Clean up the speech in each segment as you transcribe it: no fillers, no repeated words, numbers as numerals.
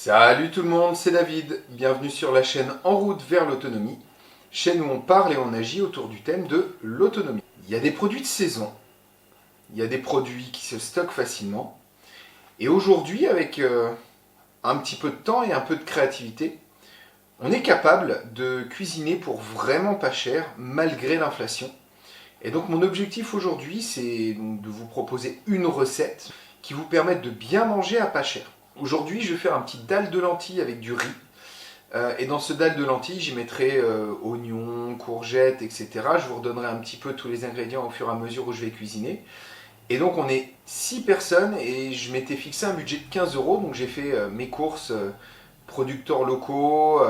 Salut tout le monde, c'est David. Bienvenue sur la chaîne En route vers l'autonomie, chaîne où on parle et on agit autour du thème de l'autonomie. Il y a des produits de saison, il y a des produits qui se stockent facilement, et aujourd'hui, avec un petit peu de temps et un peu de créativité, on est capable de cuisiner pour vraiment pas cher malgré l'inflation. Et donc mon objectif aujourd'hui, c'est de vous proposer une recette qui vous permette de bien manger à pas cher. Aujourd'hui, je vais faire un petit dalle de lentilles avec du riz. Et dans ce dalle de lentilles, j'y mettrai oignons, courgettes, etc. Je vous redonnerai un petit peu tous les ingrédients au fur et à mesure où je vais cuisiner. Et donc on est 6 personnes et je m'étais fixé un budget de 15 euros. Donc j'ai fait mes courses producteurs locaux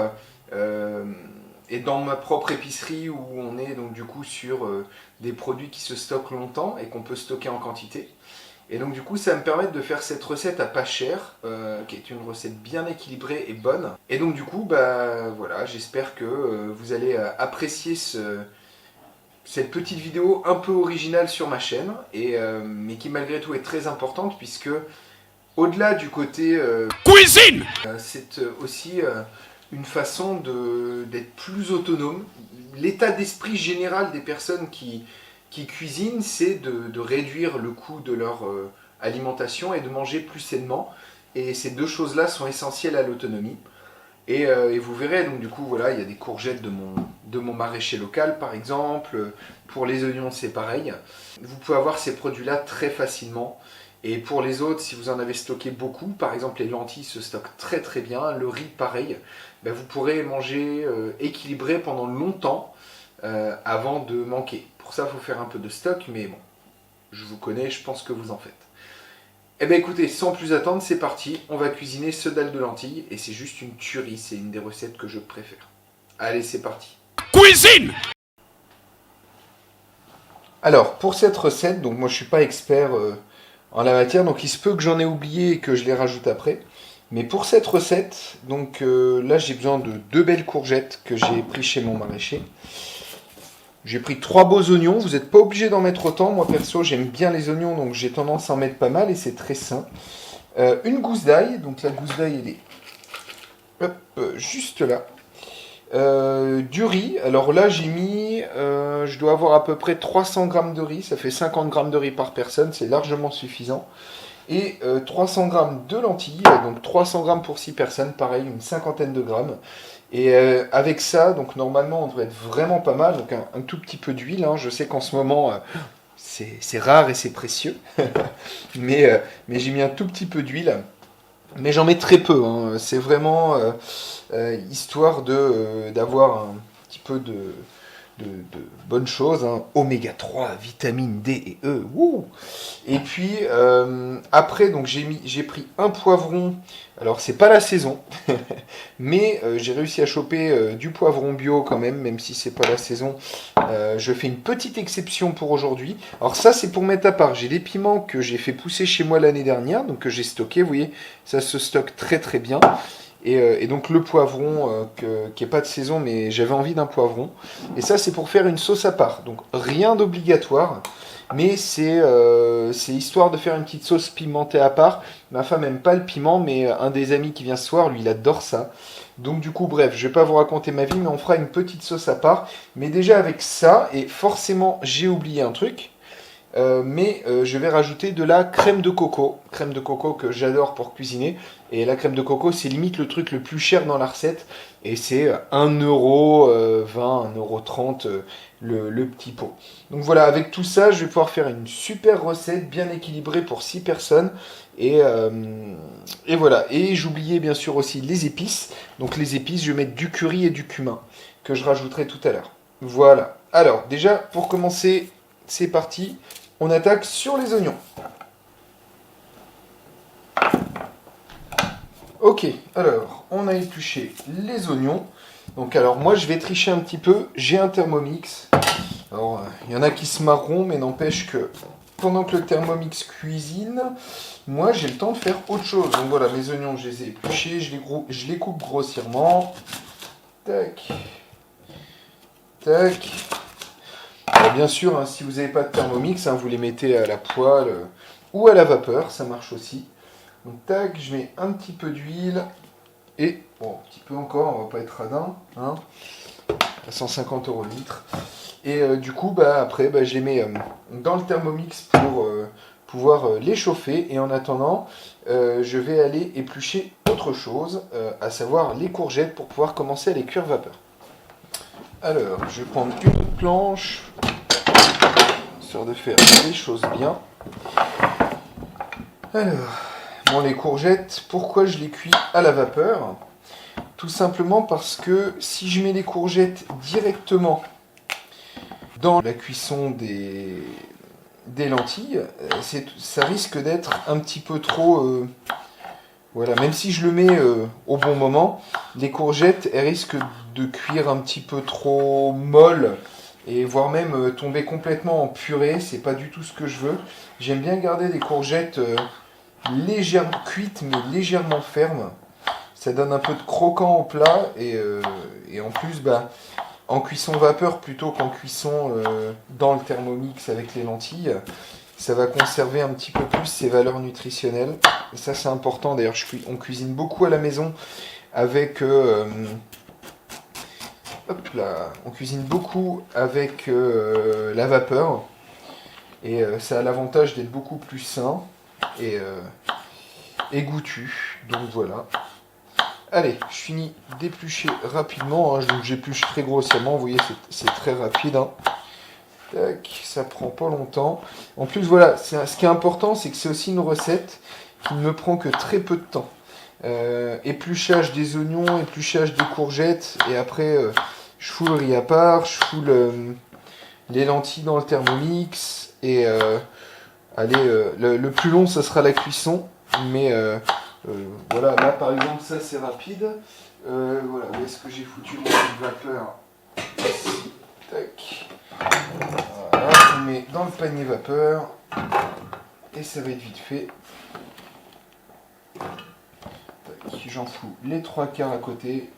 et dans ma propre épicerie où on est donc du coup sur des produits qui se stockent longtemps et qu'on peut stocker en quantité. Et donc du coup ça va me permettre de faire cette recette à pas cher, qui est une recette bien équilibrée et bonne. Et donc du coup voilà, j'espère que vous allez apprécier cette petite vidéo un peu originale sur ma chaîne, mais qui malgré tout est très importante puisque au-delà du côté cuisine, c'est aussi une façon d'être plus autonome. L'état d'esprit général des personnes qui cuisinent, c'est de réduire le coût de leur alimentation et de manger plus sainement. Et ces deux choses-là sont essentielles à l'autonomie. Et vous verrez, donc du coup, voilà, il y a des courgettes de mon maraîcher local, par exemple. Pour les oignons, c'est pareil. Vous pouvez avoir ces produits-là très facilement. Et pour les autres, si vous en avez stocké beaucoup, par exemple les lentilles se stockent très très bien, le riz pareil, vous pourrez manger équilibré pendant longtemps avant de manquer. Pour ça, il faut faire un peu de stock, mais bon, je vous connais, je pense que vous en faites. Eh bien écoutez, sans plus attendre, c'est parti, on va cuisiner ce dalle de lentilles, et c'est juste une tuerie, c'est une des recettes que je préfère. Allez, c'est parti. Cuisine! Alors, pour cette recette, donc moi je suis pas expert en la matière, donc il se peut que j'en ai oublié et que je les rajoute après. Mais pour cette recette, donc là j'ai besoin de 2 belles courgettes que j'ai pris chez mon maraîcher. J'ai pris 3 beaux oignons, vous n'êtes pas obligé d'en mettre autant. Moi perso j'aime bien les oignons, donc j'ai tendance à en mettre pas mal et c'est très sain. Une gousse d'ail, donc la gousse d'ail elle est juste là. Du riz, alors là j'ai mis, je dois avoir à peu près 300 grammes de riz, ça fait 50 grammes de riz par personne, c'est largement suffisant. Et 300 grammes de lentilles, donc 300 grammes pour 6 personnes, pareil, une cinquantaine de grammes. Et avec ça, donc normalement on devrait être vraiment pas mal, donc un tout petit peu d'huile, hein. Je sais qu'en ce moment c'est rare et c'est précieux, mais j'ai mis un tout petit peu d'huile. Mais j'en mets très peu, hein. C'est vraiment histoire d'avoir un petit peu de bonnes choses, hein. Oméga 3, vitamine D et E. Wouh. Et puis après, donc j'ai pris un poivron. Alors c'est pas la saison, mais j'ai réussi à choper du poivron bio quand même si c'est pas la saison. Je fais une petite exception pour aujourd'hui. Alors ça c'est pour mettre à part. J'ai des piments que j'ai fait pousser chez moi l'année dernière, donc que j'ai stocké. Vous voyez, ça se stocke très très bien. Et donc le poivron qui n'est pas de saison, mais j'avais envie d'un poivron. Et ça c'est pour faire une sauce à part. Donc rien d'obligatoire. Mais c'est histoire de faire une petite sauce pimentée à part. Ma femme aime pas le piment, mais un des amis qui vient ce soir, lui, il adore ça. Donc du coup, bref, je vais pas vous raconter ma vie, mais on fera une petite sauce à part. Mais déjà avec ça, et forcément, j'ai oublié un truc. Je vais rajouter de la crème de coco. Crème de coco que j'adore pour cuisiner. Et la crème de coco, c'est limite le truc le plus cher dans la recette. Et c'est 1,20€, 1,30€ le petit pot. Donc voilà, avec tout ça, je vais pouvoir faire une super recette bien équilibrée pour 6 personnes. Et voilà. Et j'oubliais bien sûr aussi les épices. Donc les épices, je vais mettre du curry et du cumin que je rajouterai tout à l'heure. Voilà. Alors déjà, pour commencer, c'est parti. On attaque sur les oignons. Ok, alors, on a épluché les oignons. Donc alors, moi, je vais tricher un petit peu. J'ai un Thermomix. Alors, il y en a qui se marront, mais n'empêche que pendant que le Thermomix cuisine, moi, j'ai le temps de faire autre chose. Donc voilà, mes oignons, je les ai épluchés. Je les coupe grossièrement. Tac. Tac. Alors bien sûr, hein, si vous n'avez pas de Thermomix, hein, vous les mettez à la poêle ou à la vapeur, ça marche aussi. Donc tac, je mets un petit peu d'huile Et, bon, un petit peu encore, on va pas être radin, hein, à 150 € le litre. Et du coup, après, je les mets dans le Thermomix pour pouvoir les chauffer. Et en attendant, je vais aller éplucher autre chose, à savoir les courgettes pour pouvoir commencer à les cuire vapeur. Alors, je vais prendre une autre planche, histoire de faire les choses bien. Alors, bon, les courgettes, pourquoi je les cuis à la vapeur? Tout simplement parce que si je mets les courgettes directement dans la cuisson des lentilles, ça risque d'être un petit peu trop... voilà, même si je le mets au bon moment, les courgettes, elles risquent de cuire un petit peu trop molles et voire même tomber complètement en purée. C'est pas du tout ce que je veux. J'aime bien garder des courgettes légèrement cuites mais légèrement fermes. Ça donne un peu de croquant au plat et en plus, en cuisson vapeur plutôt qu'en cuisson dans le Thermomix avec les lentilles, ça va conserver un petit peu plus ses valeurs nutritionnelles. Et ça, c'est important. D'ailleurs, on cuisine beaucoup à la maison avec... on cuisine beaucoup avec la vapeur. Et ça a l'avantage d'être beaucoup plus sain et goûtu. Donc voilà. Allez, je finis d'éplucher rapidement. Hein. Donc j'épluche très grossièrement. Vous voyez, c'est très rapide. Hein. Tac, ça prend pas longtemps. En plus, voilà, ce qui est important, c'est que c'est aussi une recette qui ne me prend que très peu de temps. Épluchage des oignons, épluchage des courgettes, et après, je fous le riz à part, je fous les lentilles dans le Thermomix, et le plus long, ça sera la cuisson, mais voilà, là par exemple, ça c'est rapide. Voilà, où est-ce que j'ai foutu mon vapeur? Tac. Voilà, on met dans le panier vapeur et ça va être vite fait. J'en fous les 3/4 à côté.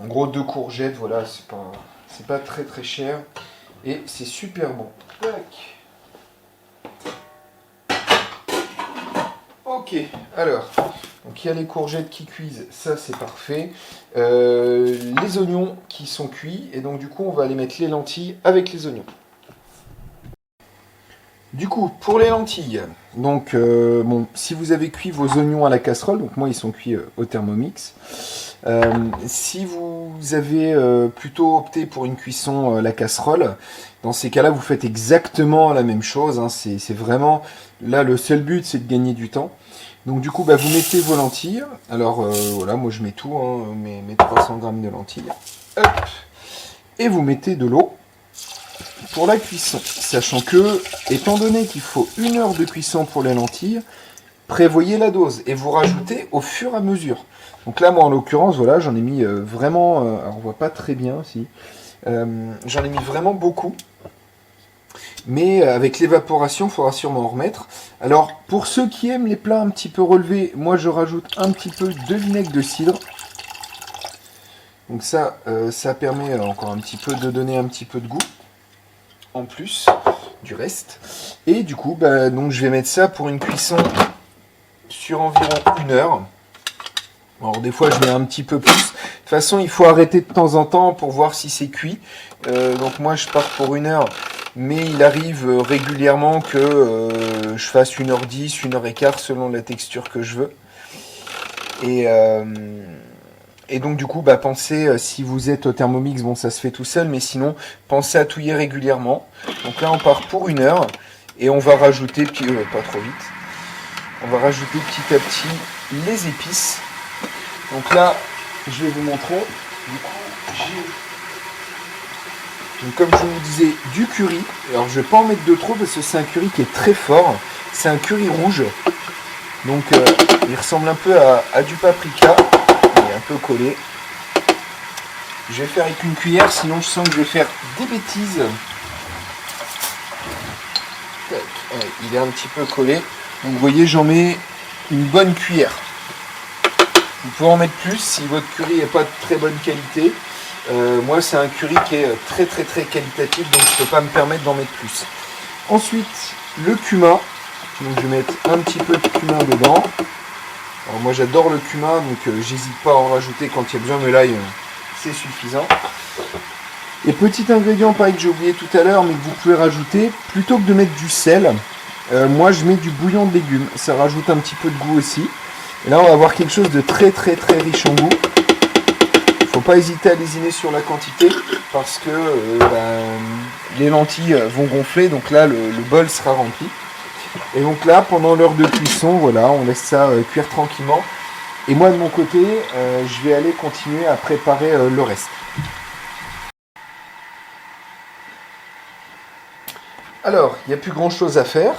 En gros, 2 courgettes, voilà, c'est pas très très cher et c'est super bon. Tac. Ok, alors, donc il y a les courgettes qui cuisent, ça c'est parfait. Les oignons qui sont cuits, et donc du coup on va aller mettre les lentilles avec les oignons. Du coup, pour les lentilles, donc bon, si vous avez cuit vos oignons à la casserole, donc moi ils sont cuits au Thermomix. Si vous avez plutôt opté pour une cuisson à la casserole, dans ces cas-là vous faites exactement la même chose. Hein, c'est vraiment, là le seul but c'est de gagner du temps. Donc du coup, vous mettez vos lentilles. Alors voilà, moi je mets tout, hein, mes 300 g de lentilles. Hop. Et vous mettez de l'eau pour la cuisson. Sachant que, étant donné qu'il faut 1 heure de cuisson pour les lentilles, prévoyez la dose et vous rajoutez au fur et à mesure. Donc là, moi en l'occurrence, voilà, j'en ai mis vraiment... alors on voit pas très bien, si. J'en ai mis vraiment beaucoup. Mais avec l'évaporation, il faudra sûrement en remettre. Alors, pour ceux qui aiment les plats un petit peu relevés, moi je rajoute un petit peu de vinaigre de cidre. Donc ça, ça permet encore un petit peu de donner un petit peu de goût, en plus du reste. Et du coup, donc je vais mettre ça pour une cuisson sur environ 1 heure. Alors des fois, je mets un petit peu plus. De toute façon, il faut arrêter de temps en temps pour voir si c'est cuit. Donc moi, je pars pour 1 heure. Mais il arrive régulièrement que je fasse 1h10, 1h15 selon la texture que je veux. Et donc du coup, pensez, si vous êtes au Thermomix, bon ça se fait tout seul, mais sinon, pensez à touiller régulièrement. Donc là, on part pour 1 heure et on va rajouter, pas trop vite, on va rajouter petit à petit les épices. Donc là, je vais vous montrer. Du coup, j'ai... Donc, comme je vous disais, du curry. Alors je ne vais pas en mettre de trop parce que c'est un curry qui est très fort. C'est un curry rouge. Donc il ressemble un peu à du paprika. Il est un peu collé. Je vais faire avec une cuillère, sinon je sens que je vais faire des bêtises. Tac. Ouais, il est un petit peu collé. Donc vous voyez, j'en mets une bonne cuillère. Vous pouvez en mettre plus si votre curry n'est pas de très bonne qualité. Moi c'est un curry qui est très très très qualitatif, donc je ne peux pas me permettre d'en mettre plus. Ensuite le cumin, donc je vais mettre un petit peu de cumin dedans. Alors moi j'adore le cumin, donc j'hésite pas à en rajouter quand il y a besoin, mais là c'est suffisant. Et petit ingrédient pareil que j'ai oublié tout à l'heure, mais que vous pouvez rajouter, plutôt que de mettre du sel, moi je mets du bouillon de légumes, ça rajoute un petit peu de goût aussi. Et là on va avoir quelque chose de très très très riche en goût. Faut pas hésiter à lésiner sur la quantité parce que les lentilles vont gonfler, donc là le bol sera rempli. Et donc là, pendant l'heure de cuisson, voilà, on laisse ça cuire tranquillement. Et moi de mon côté, je vais aller continuer à préparer le reste. Alors, il n'y a plus grand chose à faire,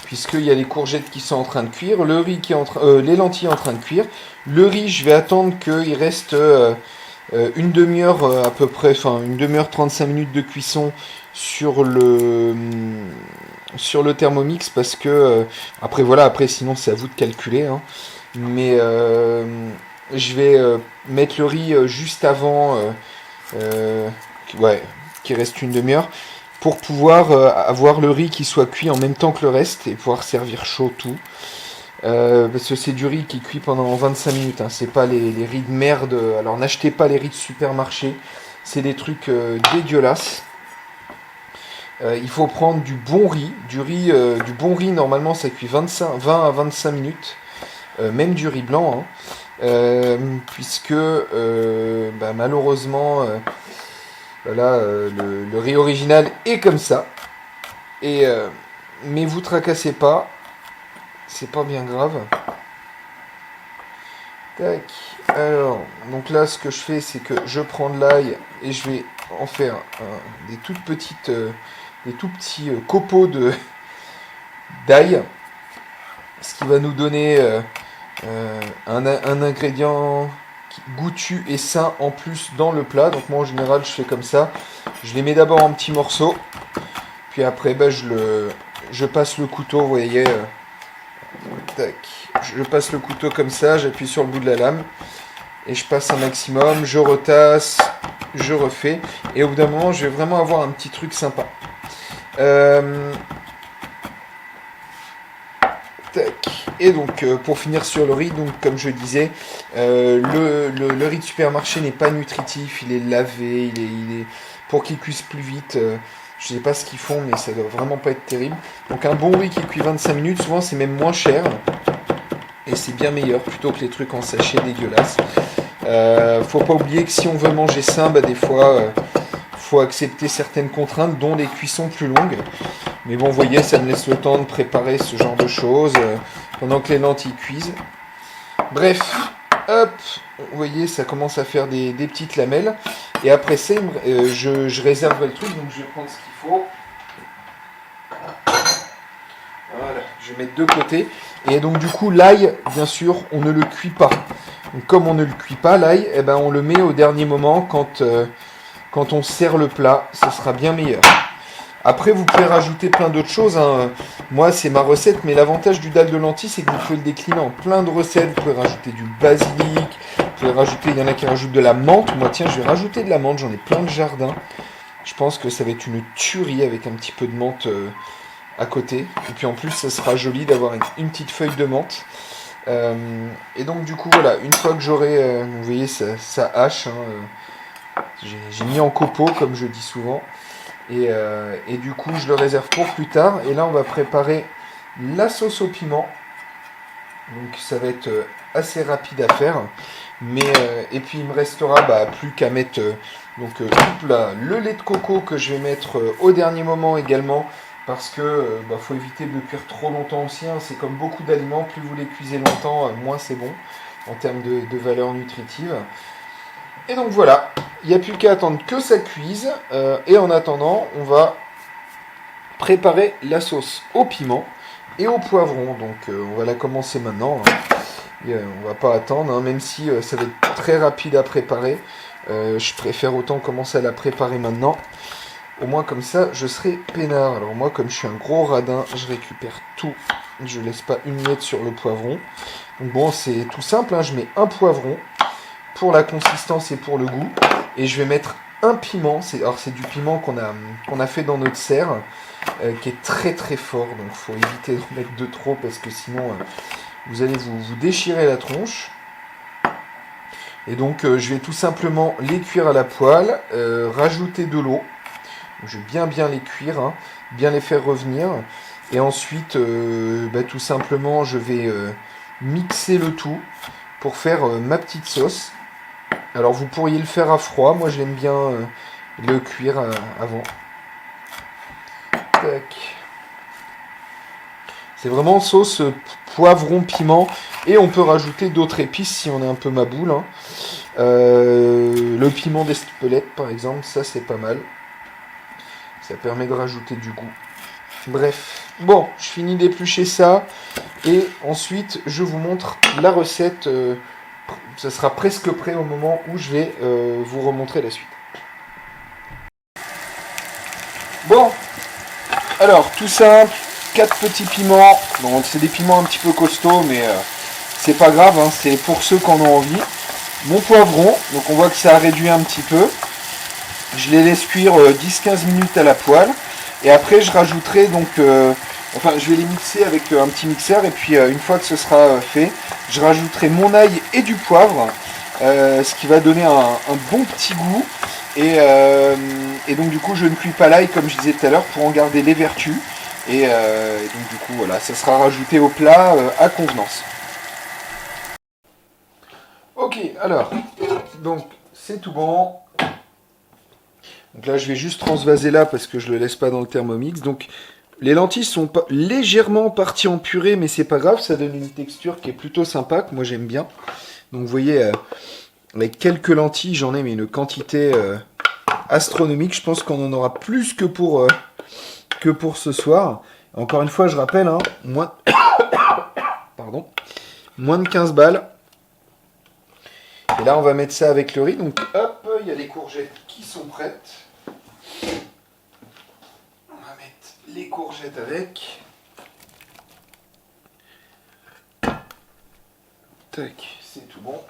puisqu'il y a les courgettes qui sont en train de cuire, le riz qui est les lentilles en train de cuire. Le riz, je vais attendre qu'il reste une demi-heure à peu près, enfin une demi-heure 35 minutes de cuisson sur le Thermomix, parce que après voilà, après sinon c'est à vous de calculer, hein. Mais je vais mettre le riz juste avant, ouais, qu'il reste une demi-heure, pour pouvoir avoir le riz qui soit cuit en même temps que le reste et pouvoir servir chaud tout. Parce que c'est du riz qui cuit pendant 25 minutes, hein. C'est pas les riz de merde. Alors n'achetez pas les riz de supermarché, c'est des trucs dégueulasses. Il faut prendre du bon riz, du bon riz. Normalement ça cuit 20 à 25 minutes, même du riz blanc, hein. Puisque malheureusement voilà, le riz original est comme ça. Et mais vous tracassez pas, c'est pas bien grave. Tac. Alors, donc là, ce que je fais, c'est que je prends de l'ail et je vais en faire des toutes petites, des tout petits copeaux d'ail, ce qui va nous donner un ingrédient goûtu et sain en plus dans le plat. Donc moi, en général, je fais comme ça. Je les mets d'abord en petits morceaux, puis après, je passe le couteau, vous voyez. Tac. Je passe le couteau comme ça, j'appuie sur le bout de la lame et je passe un maximum, je retasse, je refais et au bout d'un moment je vais vraiment avoir un petit truc sympa. Tac. Et donc pour finir sur le riz, donc comme je disais, le riz de supermarché n'est pas nutritif, il est lavé, il est pour qu'il cuise plus vite. Je sais pas ce qu'ils font, mais ça doit vraiment pas être terrible. Donc un bon riz qui cuit 25 minutes, souvent c'est même moins cher. Et c'est bien meilleur plutôt que les trucs en sachet dégueulasses. Faut pas oublier que si on veut manger sain, des fois faut accepter certaines contraintes, dont les cuissons plus longues. Mais bon, vous voyez, ça me laisse le temps de préparer ce genre de choses pendant que les lentilles cuisent. Bref, hop, vous voyez, ça commence à faire des petites lamelles. Et après ça, je réserverai le truc, donc je vais prendre ce qu'il faut. Voilà, je vais mettre de côté. Et donc du coup, l'ail, bien sûr, on ne le cuit pas. Donc, comme on ne le cuit pas, l'ail, on le met au dernier moment quand on sert le plat. Ce sera bien meilleur. Après, vous pouvez rajouter plein d'autres choses, hein. Moi, c'est ma recette, mais l'avantage du dalle de lentilles, c'est que vous pouvez le décliner en plein de recettes. Vous pouvez rajouter du basilic, vous pouvez rajouter, il y en a qui rajoutent de la menthe. Moi, tiens, je vais rajouter de la menthe, j'en ai plein de jardin. Je pense que ça va être une tuerie avec un petit peu de menthe à côté. Et puis en plus, ça sera joli d'avoir une petite feuille de menthe. Et donc, du coup, voilà, une fois que j'aurai, vous voyez, ça hache, hein, j'ai mis en copeaux, comme je dis souvent. Et du coup, je le réserve pour plus tard. Et là, on va préparer la sauce au piment. Donc, ça va être assez rapide à faire. Mais et puis, il me restera plus qu'à mettre le lait de coco que je vais mettre au dernier moment également. Parce que faut éviter de le cuire trop longtemps aussi, hein. C'est comme beaucoup d'aliments. Plus vous les cuisez longtemps, moins c'est bon en termes de valeur nutritive. Et donc voilà, il n'y a plus qu'à attendre que ça cuise. Et en attendant, on va préparer la sauce au piment et au poivron. Donc on va la commencer maintenant, hein. Et, on va pas attendre, hein, même si ça va être très rapide à préparer. Je préfère autant commencer à la préparer maintenant. Au moins comme ça, je serai peinard. Alors moi, comme je suis un gros radin, je récupère tout. Je laisse pas une miette sur le poivron. Donc bon, c'est tout simple, hein. Je mets un poivron pour la consistance et pour le goût. Et je vais mettre un piment. Alors c'est du piment qu'on a fait dans notre serre, qui est très très fort. Donc il faut éviter d'en mettre de trop parce que sinon vous allez vous déchirer la tronche. Et donc je vais tout simplement les cuire à la poêle, rajouter de l'eau. Je vais bien les cuire, hein, bien les faire revenir. Et ensuite, tout simplement, je vais mixer le tout pour faire ma petite sauce. Alors vous pourriez le faire à froid, moi j'aime bien le cuire avant. Tac. C'est vraiment sauce poivron, piment, et on peut rajouter d'autres épices si on est un peu maboule. Hein. Le piment d'Espelette par exemple, ça c'est pas mal. Ça permet de rajouter du goût. Bref, bon, je finis d'éplucher ça, et ensuite je vous montre la recette. Ça sera presque prêt au moment où je vais vous remontrer la suite. Bon, alors tout simple, 4 petits piments. Bon, c'est des piments un petit peu costauds, mais c'est pas grave, hein, c'est pour ceux qui en ont envie. Mon poivron, donc on voit que ça a réduit un petit peu. Je les laisse cuire 10-15 minutes à la poêle. Et après je rajouterai donc... je vais les mixer avec un petit mixeur, et puis une fois que ce sera fait, je rajouterai mon ail et du poivre, ce qui va donner un bon petit goût. Et donc du coup je ne cuis pas l'ail comme je disais tout à l'heure pour en garder les vertus. Et donc du coup voilà, ça sera rajouté au plat à convenance. Ok, alors, donc c'est tout bon. Donc là je vais juste transvaser là parce que je le laisse pas dans le Thermomix. Donc les lentilles sont légèrement parties en purée, mais c'est pas grave, ça donne une texture qui est plutôt sympa, que moi j'aime bien. Donc vous voyez, avec quelques lentilles, j'en ai mais une quantité astronomique. Je pense qu'on en aura plus que pour ce soir. Encore une fois, je rappelle, hein, moins de 15 balles. Et là, on va mettre ça avec le riz. Donc hop, il y a les courgettes qui sont prêtes. On va mettre les courgettes avec. Tac, c'est tout bon.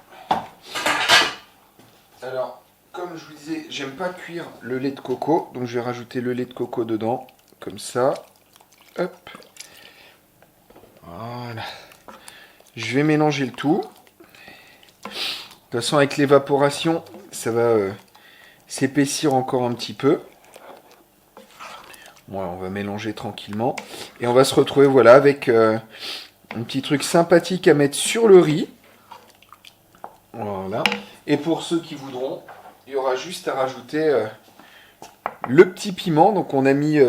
Alors, comme je vous disais, j'aime pas cuire le lait de coco, donc je vais rajouter le lait de coco dedans, comme ça. Hop. Voilà. Je vais mélanger le tout. De toute façon, avec l'évaporation, ça va s'épaissir encore un petit peu. Voilà, on va mélanger tranquillement. Et on va se retrouver voilà, avec un petit truc sympathique à mettre sur le riz. Voilà. Et pour ceux qui voudront, il y aura juste à rajouter le petit piment. Donc on a mis,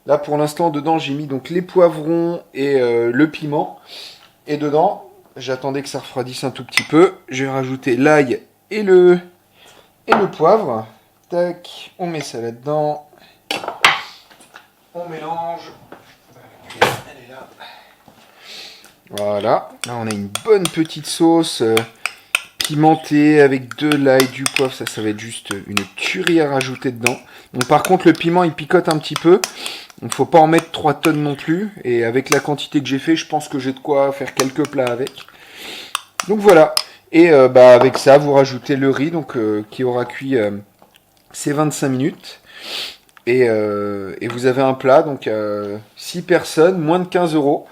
là pour l'instant dedans j'ai mis donc les poivrons et le piment. Et dedans, j'attendais que ça refroidisse un tout petit peu. Je vais rajouter l'ail et le poivre. Tac, on met ça là-dedans. On mélange. Elle est là. Voilà. Là on a une bonne petite sauce pimentée avec de l'ail, du poivre. Ça va être juste une tuerie à rajouter dedans. Donc par contre le piment il picote un petit peu. Il ne faut pas en mettre 3 tonnes non plus. Et avec la quantité que j'ai fait, je pense que j'ai de quoi faire quelques plats avec. Donc voilà. Et avec ça, vous rajoutez le riz donc, qui aura cuit ces 25 minutes. Et vous avez un plat, donc 6 personnes, moins de 15 euros.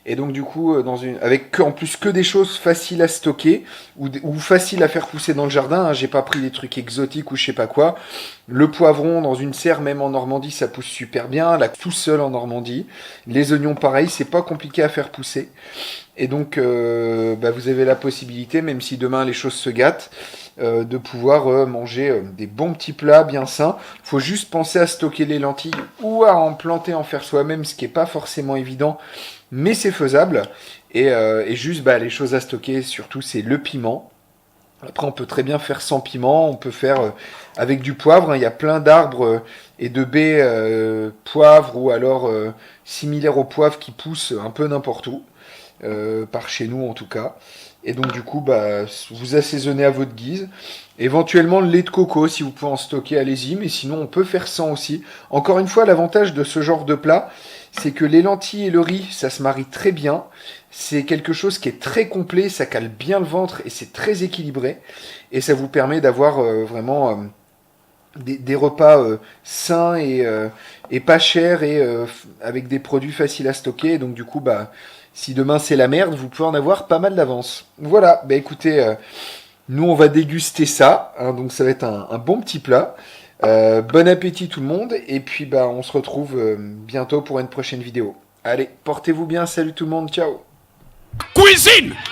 Et donc du coup, avec en plus que des choses faciles à stocker ou faciles à faire pousser dans le jardin. Hein. J'ai pas pris des trucs exotiques ou je sais pas quoi. Le poivron dans une serre, même en Normandie, ça pousse super bien. Là, tout seul en Normandie. Les oignons, pareil, c'est pas compliqué à faire pousser. Et donc, vous avez la possibilité, même si demain les choses se gâtent, de pouvoir manger des bons petits plats bien sains. Il faut juste penser à stocker les lentilles ou à en planter, en faire soi-même, ce qui n'est pas forcément évident, mais c'est faisable. Et juste, les choses à stocker, surtout, c'est le piment. Après, on peut très bien faire sans piment, on peut faire avec du poivre. Hein. Il y a plein d'arbres et de baies poivre ou alors similaires au poivre qui poussent un peu n'importe où. Par chez nous en tout cas. Et donc du coup, vous assaisonnez à votre guise. Éventuellement le lait de coco, si vous pouvez en stocker, allez-y. Mais sinon, on peut faire sans aussi. Encore une fois, l'avantage de ce genre de plat, c'est que les lentilles et le riz, ça se marie très bien. C'est quelque chose qui est très complet, ça cale bien le ventre et c'est très équilibré. Et ça vous permet d'avoir vraiment des repas sains et pas chers et avec des produits faciles à stocker. Et donc du coup, Si demain c'est la merde, vous pouvez en avoir pas mal d'avance. Voilà, bah écoutez, nous on va déguster ça, hein, donc ça va être un bon petit plat. Bon appétit tout le monde, et puis bah on se retrouve bientôt pour une prochaine vidéo. Allez, portez-vous bien, salut tout le monde, ciao. Cuisine!